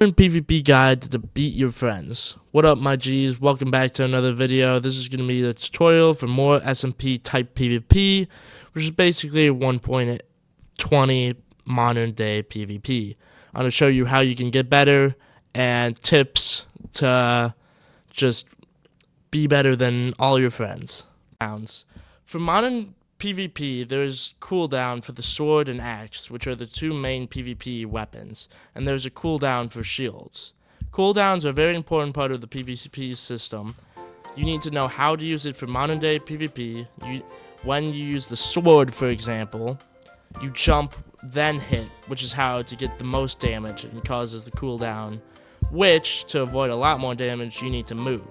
PvP guide to beat your friends. What up, my G's? Welcome back to another video. This is going to be the tutorial for more SMP type PvP, which is basically 1.20 modern day PvP. I'm going to show you how you can get better and tips to just be better than all your friends. For modern PvP, there's cooldown for the sword and axe, which are the two main PvP weapons, and there's a cooldown for shields. Cooldowns are a very important part of the PvP system. You need to know how to use it for modern day PvP. When you use the sword, for example, you jump, then hit, which is how to get the most damage and causes the cooldown, which, to avoid a lot more damage, you need to move.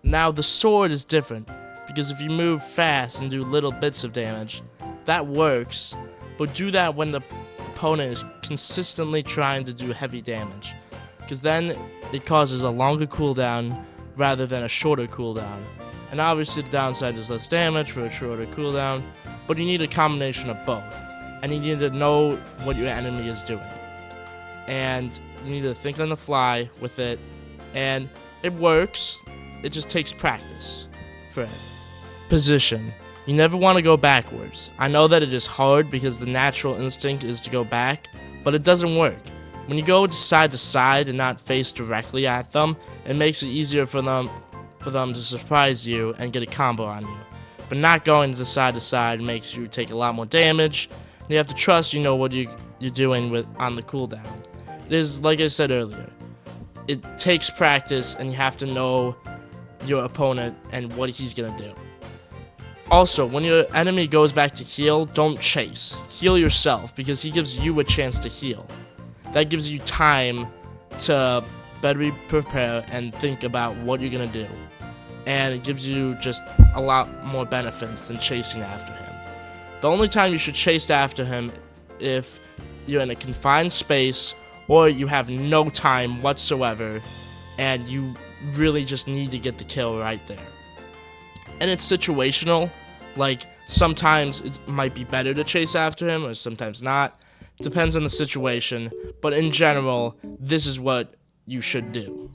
Now, the sword is different, because if you move fast and do little bits of damage, that works, but do that when the opponent is consistently trying to do heavy damage, because then it causes a longer cooldown rather than a shorter cooldown. And obviously the downside is less damage for a shorter cooldown, but you need a combination of both, and you need to know what your enemy is doing. And you need to think on the fly with it, and it works, it just takes practice for it. Position. You never want to go backwards. I know that it is hard because the natural instinct is to go back, but it doesn't work. When you go side to side and not face directly at them, it makes it easier for them to surprise you and get a combo on you. But not going to side makes you take a lot more damage. You have to trust you know what you're doing on the cooldown. It is, like I said earlier, it takes practice, and you have to know your opponent and what he's gonna do. Also, when your enemy goes back to heal, don't chase. Heal yourself, because he gives you a chance to heal. That gives you time to better prepare and think about what you're going to do. And it gives you just a lot more benefits than chasing after him. The only time you should chase after him if you're in a confined space or you have no time whatsoever and you really just need to get the kill right there. And it's situational. Like, sometimes it might be better to chase after him, or sometimes not. Depends on the situation, but in general, this is what you should do.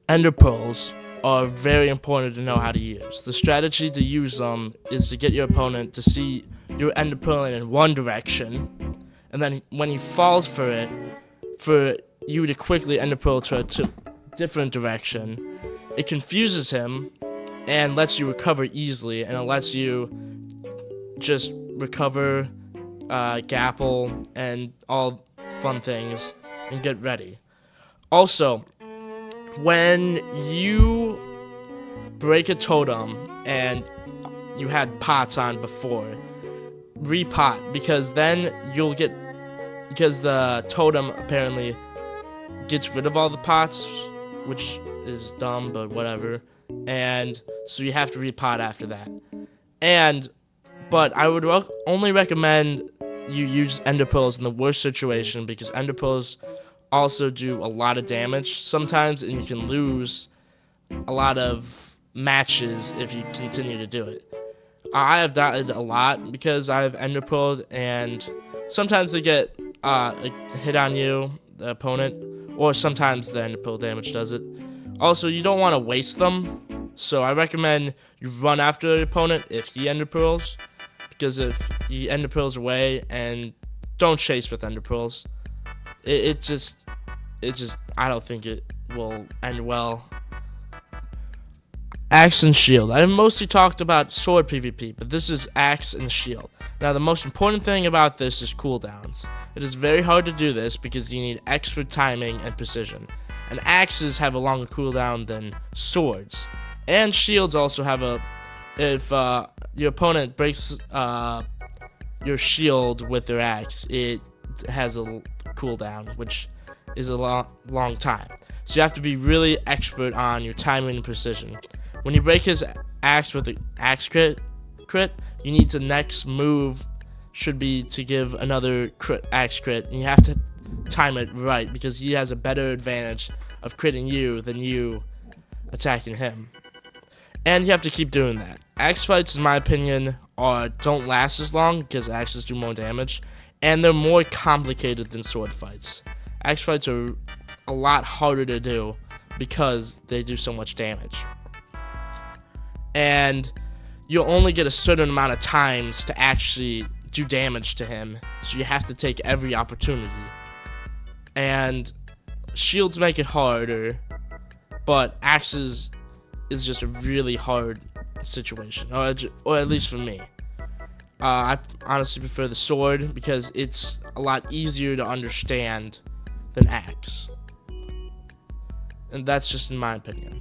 Ender pearls are very important to know how to use. The strategy to use them is to get your opponent to see your ender pearl in one direction, and then when he falls for it, for you to quickly ender pearl to a different direction. It confuses him and lets you recover easily, and it lets you just recover, gapple, and all fun things, and get ready. Also, when you break a totem and you had pots on before, repot, because then because the totem apparently gets rid of all the pots, which is dumb, but whatever. And so you have to repot after that. But I would only recommend you use ender pearls in the worst situation, because ender pearls also do a lot of damage sometimes, and you can lose a lot of matches if you continue to do it. I have died a lot because I've ender pearled, and sometimes they get a hit on you, the opponent, or sometimes the ender pearl damage does it. Also, you don't want to waste them, so I recommend you run after the opponent if he ender pearls, because if he ender pearls away, and don't chase with ender pearls. It just I don't think it will end well. Axe and shield. I've mostly talked about sword PvP, but this is axe and shield. Now, the most important thing about this is cooldowns. It is very hard to do this because you need expert timing and precision. And axes have a longer cooldown than swords. And shields also have if your opponent breaks your shield with their axe, it has a cooldown, which is a long time. So you have to be really expert on your timing and precision. When you break his axe with an axe crit, you need to next move should be to give another axe crit, and you have to time it right, because he has a better advantage of critting you than you attacking him. And you have to keep doing that. Axe fights, in my opinion, don't last as long because axes do more damage, and they're more complicated than sword fights. Axe fights are a lot harder to do because they do so much damage. And you'll only get a certain amount of times to actually do damage to him, so you have to take every opportunity. And shields make it harder, but axes is just a really hard situation, or at least for me. I honestly prefer the sword because it's a lot easier to understand than axe. And that's just in my opinion.